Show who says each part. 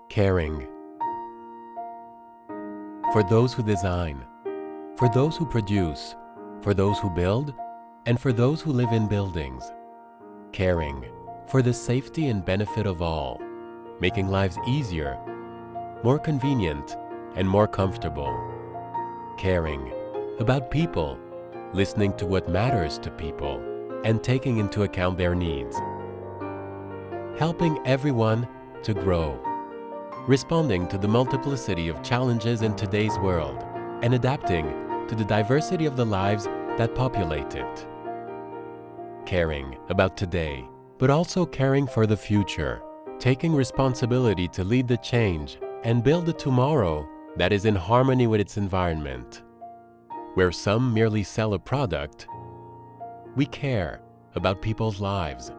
Speaker 1: Caring. For those who design, for those who produce, for those who build, and for those who live in buildings. Caring for the safety and benefit of all, making lives easier, more convenient, and more comfortable. Caring about people, listening to what matters to people, and taking into account their needs. Helping everyone to grow. Responding to the multiplicity of challenges in today's world and adapting to the diversity of the lives that populate it. Caring about today, but also caring for the future, taking responsibility to lead the change and build a tomorrow that is in harmony with its environment. Where some merely sell a product, we care about people's lives.